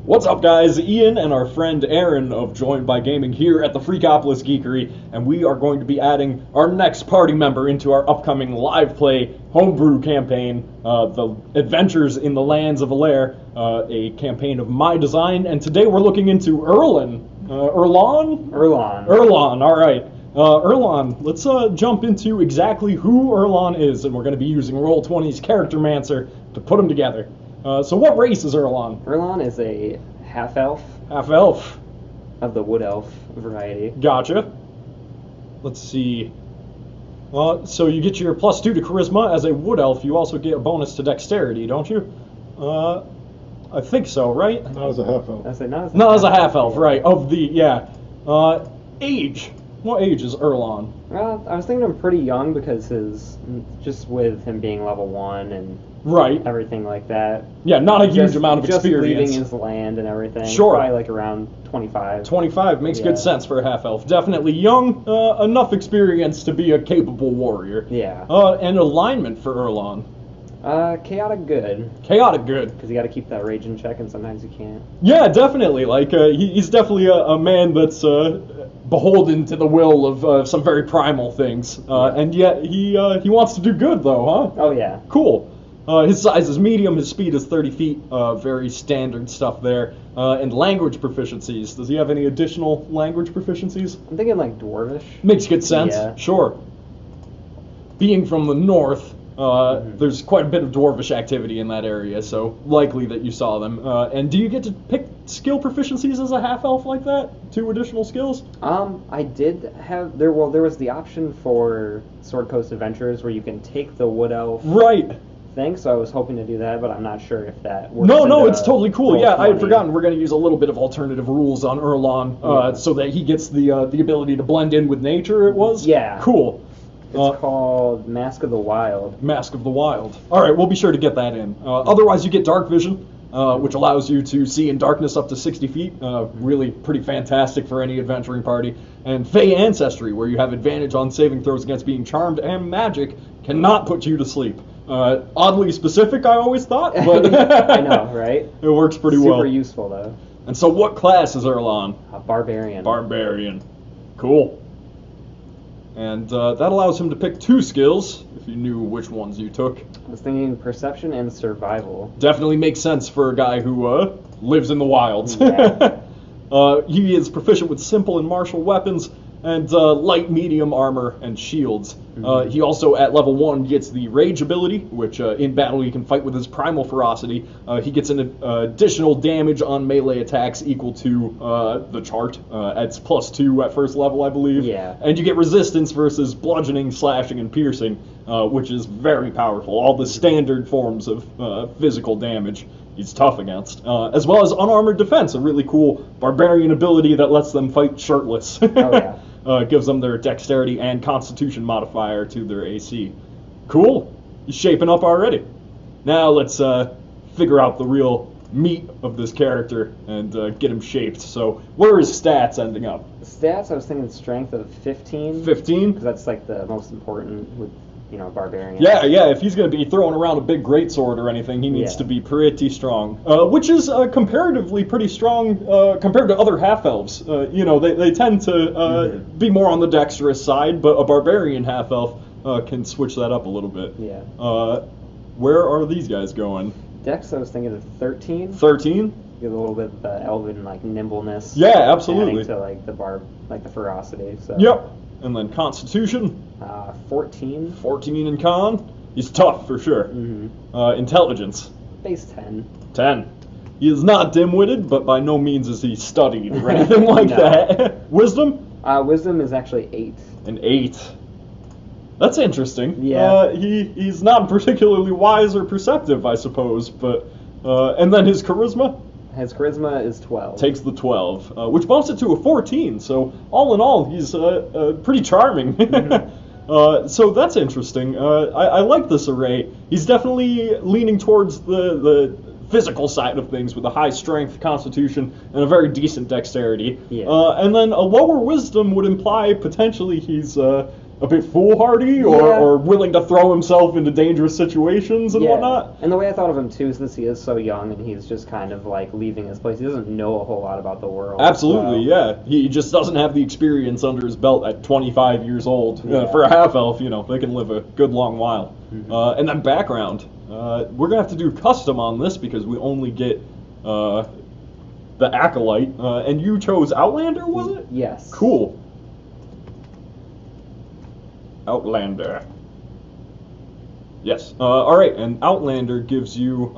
What's up, guys? Ian and our friend Aaron of Joined by Gaming here at the Freakopolis Geekery, and we are going to be adding our next party member into our upcoming live play homebrew campaign, the Adventures in the Lands of Alaire, a campaign of my design, and today we're looking into Urlan. Urlan? Urlan. Urlan, alright. Urlan, let's jump into exactly who Urlan is, and we're going to be using Roll20's Charactermancer to put them together. So what race is Urlan? Urlan is a half-elf. Half-elf. Of the wood elf variety. Gotcha. Let's see. So you get your +2 to charisma as a wood elf. You also get a bonus to dexterity, don't you? I think so, right? Not as a half-elf. Not as a half-elf, right. Of the, yeah. Age. What age is Urlan? Well, I was thinking him pretty young because just with him being level 1 and right. everything like that. Yeah, not a huge amount of experience. Just leaving his land and everything. Sure. Probably like around 25. 25 makes good sense for a half-elf. Definitely young, enough experience to be a capable warrior. Yeah. And alignment for Urlan. Chaotic good. Chaotic good. Because you got to keep that rage in check, and sometimes you can't. Yeah, definitely. Like he's definitely a man that's beholden to the will of some very primal things, and yet he wants to do good, though, huh? Oh yeah. Cool. His size is medium. His speed is 30 feet. Very standard stuff there. And language proficiencies. Does he have any additional language proficiencies? I'm thinking like Dwarvish. Makes good sense. Yeah. Sure. Being from the north. There's quite a bit of dwarvish activity in that area, so likely that you saw them. And do you get to pick skill proficiencies as a half-elf like that? 2 additional skills? I did have there was the option for Sword Coast Adventures where you can take the wood elf thing, so I was hoping to do that, but I'm not sure if that works. No, it's totally cool. Yeah, I had 20. forgotten we're going to use a little bit of alternative rules on Urlan, so that he gets the ability to blend in with nature, it was? Yeah. Cool. It's called Mask of the Wild. Mask of the Wild. Alright, we'll be sure to get that in. Otherwise, you get Dark Vision, which allows you to see in darkness up to 60 feet. Really pretty fantastic for any adventuring party. And Fey Ancestry, where you have advantage on saving throws against being charmed, and magic cannot put you to sleep. Oddly specific, I always thought, but I know, right? It works pretty well. Super useful, though. And so what class is Urlan? Barbarian. Barbarian. Cool. And that allows him to pick 2 skills, if you knew which ones you took. I was thinking perception and survival. Definitely makes sense for a guy who lives in the wilds. Yeah. He is proficient with simple and martial weapons, and light, medium armor and shields. He also, at level 1, gets the Rage ability, which in battle he can fight with his primal ferocity. He gets an additional damage on melee attacks equal to the chart. It's +2 at first level, I believe. Yeah. And you get resistance versus bludgeoning, slashing, and piercing, which is very powerful. All the standard forms of physical damage he's tough against. As well as unarmored defense, a really cool barbarian ability that lets them fight shirtless. Oh, yeah. Gives them their dexterity and constitution modifier to their AC. Cool. He's shaping up already. Now let's figure out the real meat of this character and get him shaped. So where are his stats ending up? Stats, I was thinking strength of 15. 15? Because that's like the most important with, barbarian. Yeah, if he's going to be throwing around a big greatsword or anything, he needs to be pretty strong. Which is comparatively pretty strong compared to other half-elves. They tend to be more on the dexterous side, but a barbarian half-elf can switch that up a little bit. Yeah. Where are these guys going? Dex, I was thinking of 13. 13? Get a little bit of the elven nimbleness. Yeah, absolutely. Adding to the ferocity. So. Yep. And then Constitution. 14. 14 in Con. He's tough for sure. Intelligence. Base 10. 10. He is not dim-witted, but by no means is he studied or anything like that. Wisdom? Wisdom is actually 8. An 8. That's interesting. Yeah. He's not particularly wise or perceptive, I suppose, but and then his charisma? His charisma is 12. Takes the 12, which bumps it to a 14, so all in all, he's pretty charming. So that's interesting. I like this array. He's definitely leaning towards the physical side of things with a high strength, constitution, and a very decent dexterity. Yeah. And then a lower wisdom would imply potentially he's a bit foolhardy or willing to throw himself into dangerous situations and whatnot. And the way I thought of him too, since he is so young and he's just kind of like leaving his place, he doesn't know a whole lot about the world. Absolutely, yeah. He just doesn't have the experience under his belt at 25 years old. For a half-elf, they can live a good long while. And then background. We're going to have to do custom on this because we only get the Acolyte. And you chose Outlander, was it? Yes. Cool. Outlander. Yes. All right, and Outlander gives you.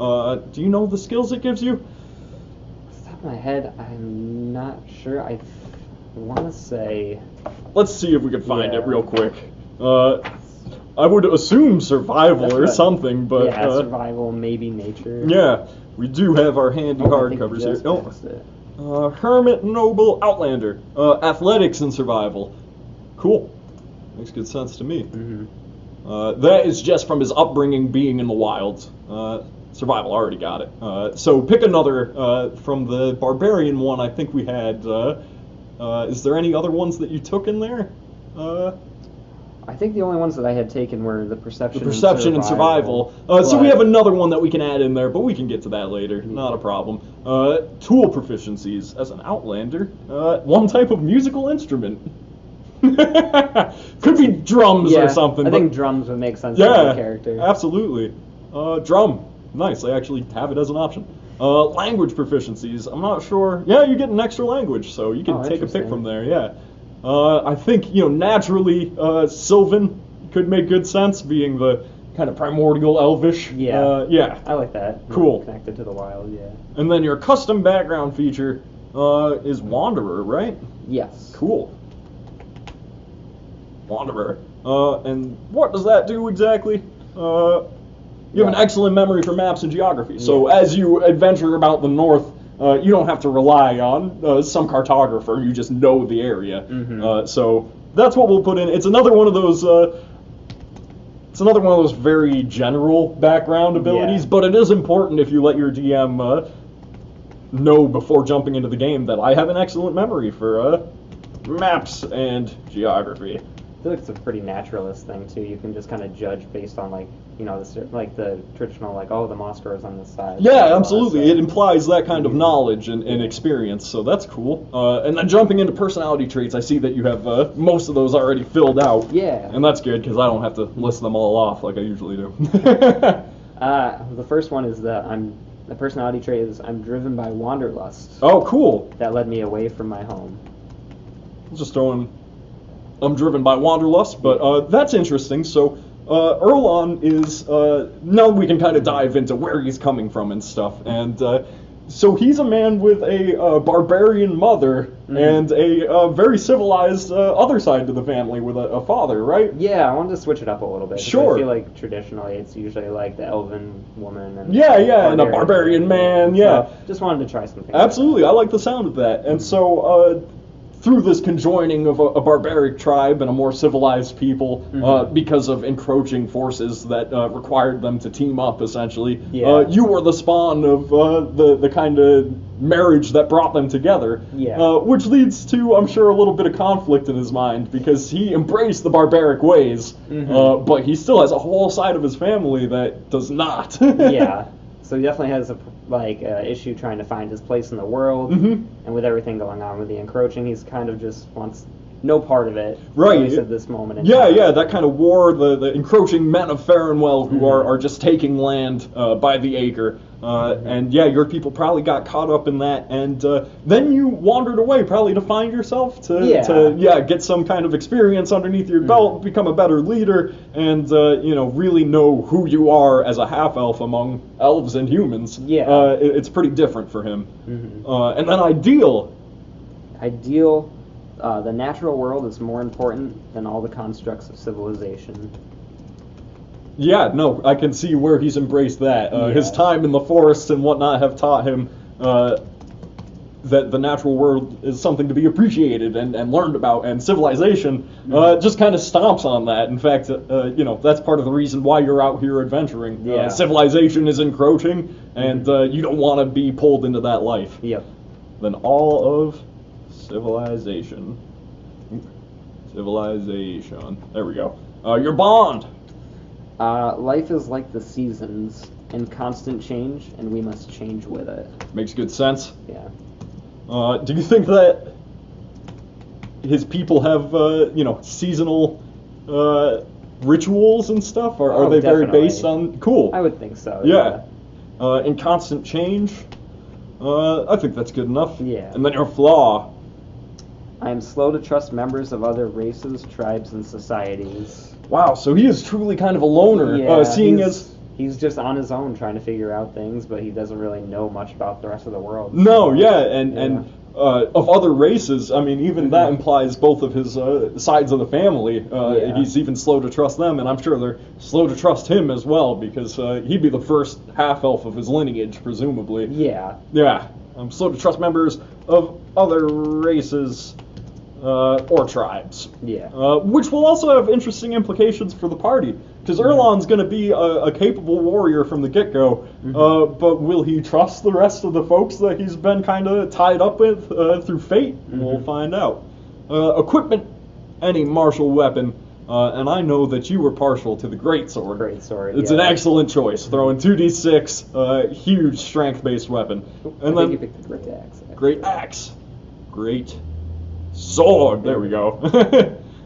Do you know the skills it gives you? Off the top of my head, I'm not sure. I want to say. Let's see if we can find it real quick. I would assume survival or something, but survival, maybe nature. Yeah, we do have our handy hardcovers here. Hermit, Noble, Outlander, Athletics, and Survival. Cool. Makes good sense to me. That is just from his upbringing being in the wilds. Survival, already got it. So pick another from the Barbarian one. I think we had. Is there any other ones that you took in there? I think the only ones that I had taken were the Perception and Survival. So we have another one that we can add in there, but we can get to that later. Not a problem. Tool proficiencies as an Outlander. One type of musical instrument. Could be drums or something. I think drums would make sense for the character. Absolutely. Drum. Nice. They actually have it as an option. Language proficiencies. I'm not sure. Yeah, you get an extra language, so you can take a pick from there. Yeah. I think naturally Sylvan could make good sense, being the kind of primordial elvish. Yeah. I like that. Cool. Connected to the wild. Yeah. And then your custom background feature is Wanderer, right? Yes. Cool. Wanderer. And what does that do exactly? You have an excellent memory for maps and geography. So as you adventure about the north, you don't have to rely on some cartographer. You just know the area. So that's what we'll put in. It's another one of those. It's another one of those very general background abilities, but it is important if you let your DM know before jumping into the game that I have an excellent memory for maps and geography. I feel like it's a pretty naturalist thing too. You can just kind of judge based on the traditional the moss grows on this side. Yeah, absolutely. It implies that kind of knowledge and experience, so that's cool. And then jumping into personality traits, I see that you have most of those already filled out. Yeah. And that's good because I don't have to list them all off like I usually do. The first one is the personality trait is I'm driven by wanderlust. Oh, cool. That led me away from my home. Just throwing. I'm driven by wanderlust, but that's interesting. So Urlan is now we can kind of dive into where he's coming from and stuff. And so he's a man with a barbarian mother and a very civilized other side to the family with a father, right? Yeah, I wanted to switch it up a little bit. Sure. I feel like traditionally it's usually like the elven woman and and a barbarian man. Yeah. So just wanted to try something. Absolutely, I like the sound of that. And so. Through this conjoining of a barbaric tribe and a more civilized people, because of encroaching forces that required them to team up, essentially, you were the spawn of the kind of marriage that brought them together, which leads to, I'm sure, a little bit of conflict in his mind, because he embraced the barbaric ways, but he still has a whole side of his family that does not. So he definitely has a issue trying to find his place in the world, and with everything going on with the encroaching, he's kind of just wants no part of it, right? At least at this moment in time. That kind of war, the encroaching men of Farrenwell who are just taking land by the acre, and your people probably got caught up in that, and then you wandered away probably to find yourself to get some kind of experience underneath your belt, become a better leader, and really know who you are as a half-elf among elves and humans. It's pretty different for him. And then ideal. The natural world is more important than all the constructs of civilization. Yeah, no, I can see where he's embraced that. His time in the forests and whatnot have taught him that the natural world is something to be appreciated and learned about, and civilization just kind of stomps on that. In fact, that's part of the reason why you're out here adventuring. Civilization is encroaching, and you don't want to be pulled into that life. Then all of civilization. Civilization. There we go. Your bond. Life is like the seasons, in constant change, and we must change with it. Makes good sense. Yeah. Do you think that his people have, seasonal rituals and stuff? Or are they definitely. very based on... Cool. I would think so. Yeah. In constant change? I think that's good enough. Yeah. And then your flaw. I am slow to trust members of other races, tribes, and societies. Wow, so he is truly kind of a loner, Yeah, he's just on his own trying to figure out things, but he doesn't really know much about the rest of the world. No, yeah, and of other races, I mean, even that implies both of his sides of the family. He's even slow to trust them, and I'm sure they're slow to trust him as well, because he'd be the first half-elf of his lineage, presumably. Yeah. Yeah, I'm slow to trust members of other races or tribes. Yeah. Which will also have interesting implications for the party, because Urlan's going to be a capable warrior from the get-go, but will he trust the rest of the folks that he's been kind of tied up with through fate? We'll find out. Equipment, any martial weapon, and I know that you were partial to the greatsword. Greatsword, It's an excellent choice, throwing 2d6, huge strength-based weapon. And then you picked the great axe. Great axe. Great sword. There we go.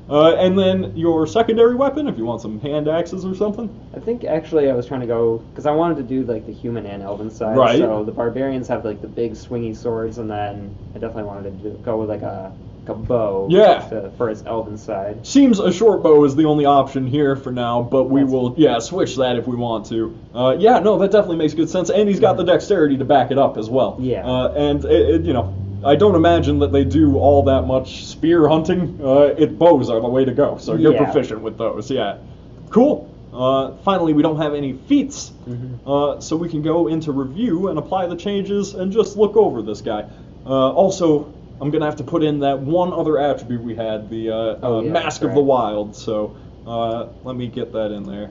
And then your secondary weapon, if you want some hand axes or something. I think actually I was trying to go, because I wanted to do like the human and elven side. Right. So the barbarians have like the big swingy swords, and then I definitely wanted to go with like a bow. Yeah. For its elven side. Seems a short bow is the only option here for now, but we will, switch that if we want to. That definitely makes good sense, and he's got the dexterity to back it up as well. Yeah. And I don't imagine that they do all that much spear hunting. Bows are the way to go, so you're proficient with those, yeah. Cool. Finally, we don't have any feats, so we can go into review and apply the changes and just look over this guy. Also, I'm going to have to put in that one other attribute we had, the Mask of the Wild, so let me get that in there.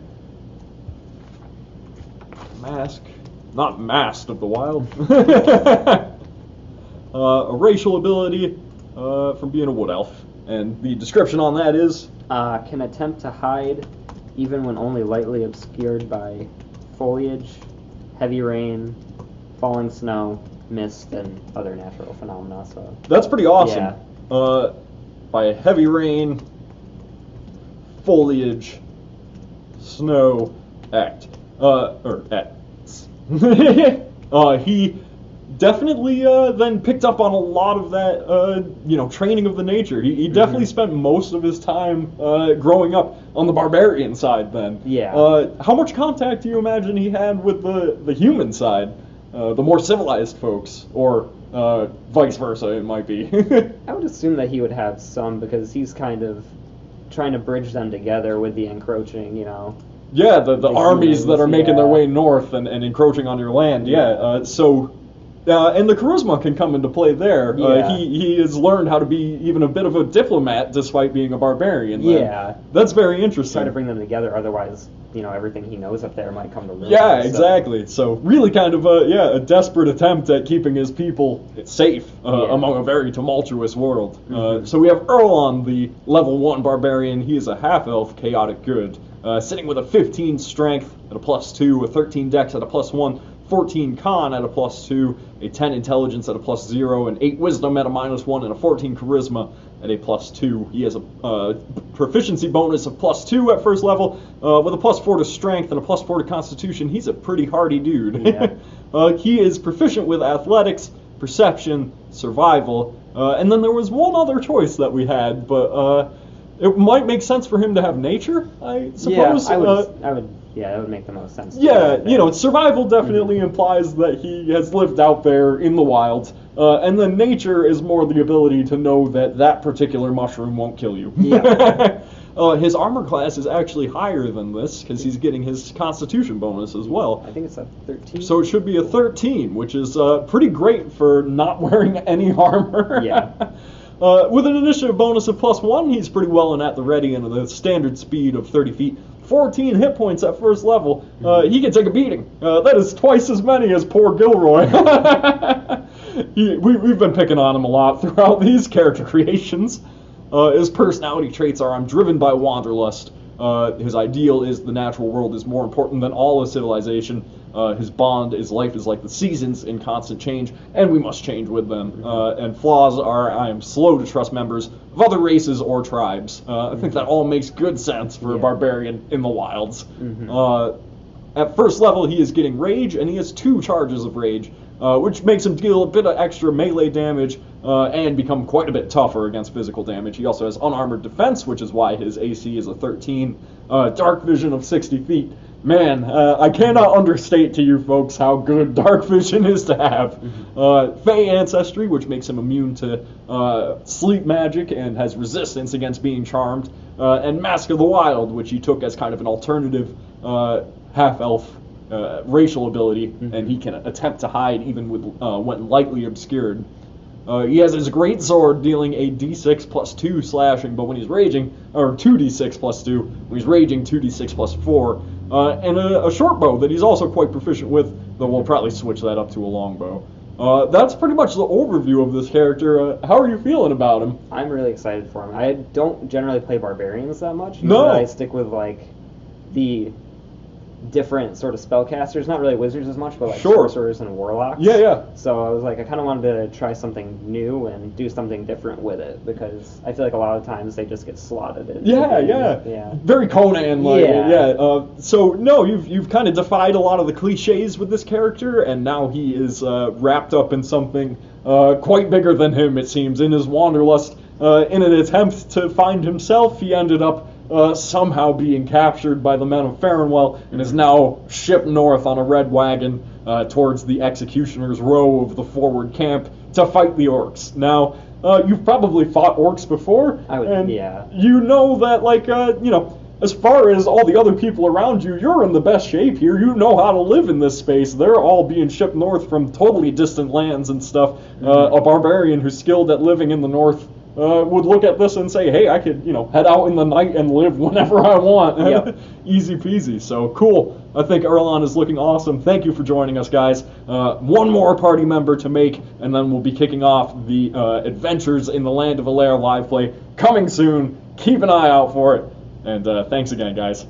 Mask, not Masked of the Wild. A racial ability from being a wood elf. And the description on that is? Can attempt to hide even when only lightly obscured by foliage, heavy rain, falling snow, mist, and other natural phenomena. So that's pretty awesome. Yeah. By heavy rain, foliage, snow, acts. He definitely then picked up on a lot of that, training of the nature. He definitely spent most of his time growing up on the barbarian side then. Yeah. How much contact do you imagine he had with the human side, the more civilized folks, or vice versa it might be? I would assume that he would have some, because he's kind of trying to bridge them together with the encroaching, Yeah, the armies that are making their way north and encroaching on your land, and the charisma can come into play there. He has learned how to be even a bit of a diplomat despite being a barbarian. Yeah. That's very interesting. Try to bring them together, otherwise, everything he knows up there might come to ruin. Yeah, exactly. So really kind of a desperate attempt at keeping his people safe among a very tumultuous world. So we have Urlan, the level 1 barbarian. He is a half-elf chaotic good, sitting with a 15 strength at a +2, a 13 dex at a +1, 14 con at a +2, a 10 intelligence at a +0, an 8 wisdom at a -1, and a 14 charisma at a +2. He has a proficiency bonus of +2 at first level, with a +4 to strength and a +4 to constitution. He's a pretty hardy dude. Yeah. He is proficient with athletics, perception, survival, and then there was one other choice that we had, but it might make sense for him to have nature, I suppose. Yeah, that would make the most sense. Yeah, survival definitely implies that he has lived out there in the wild, and then nature is more the ability to know that particular mushroom won't kill you. Yeah. His armor class is actually higher than this, because he's getting his constitution bonus as well. I think it's a 13. So it should be a 13, which is pretty great for not wearing any armor. Yeah. With an initiative bonus of +1, he's pretty well and at the ready, and the standard speed of 30 feet. 14 hit points at first level. He can take a beating. That is twice as many as poor Gilroy. We've been picking on him a lot throughout these character creations. His personality traits are: I'm driven by wanderlust. His ideal is the natural world is more important than all of civilization. His bond is life is like the seasons in constant change, and we must change with them. And flaws are: I am slow to trust members of other races or tribes. I think that all makes good sense for a barbarian in the wilds. At first level, he is getting rage, and he has 2 charges of rage, which makes him deal a bit of extra melee damage and become quite a bit tougher against physical damage. He also has unarmored defense, which is why his AC is a 13. Dark vision of 60 feet. Man, I cannot understate to you folks how good dark vision is to have. Fey ancestry, which makes him immune to sleep magic and has resistance against being charmed. And Mask of the Wild, which he took as kind of an alternative half-elf racial ability, and he can attempt to hide even with when lightly obscured. He has his great sword dealing a d6 plus 2 slashing, but when he's raging, or 2d6 plus 2, when he's raging, 2d6 plus 4, and a short bow that he's also quite proficient with, though we'll probably switch that up to a long bow. That's pretty much the overview of this character. How are you feeling about him? I'm really excited for him. I don't generally play barbarians that much. No. I stick with, like, the different sort of spellcasters, not really wizards as much, but like sorcerers and warlocks. Yeah. So I was like, I kind of wanted to try something new and do something different with it, because I feel like a lot of times they just get slotted. Yeah. Very Conan, like, so no, you've kind of defied a lot of the cliches with this character, and now he is wrapped up in something quite bigger than him, it seems. In his wanderlust, in an attempt to find himself, he ended up somehow being captured by the men of Farrenwell and is now shipped north on a red wagon towards the Executioner's Row of the forward camp to fight the orcs. Now, you've probably fought orcs before, you know that, like, as far as all the other people around you, you're in the best shape here. You know how to live in this space. They're all being shipped north from totally distant lands and stuff. A barbarian who's skilled at living in the north would look at this and say, hey, I could, head out in the night and live whenever I want. Yep. Easy peasy. So, cool. I think Urlan is looking awesome. Thank you for joining us, guys. One more party member to make, and then we'll be kicking off the Adventures in the Land of Alaire live play coming soon. Keep an eye out for it. And thanks again, guys.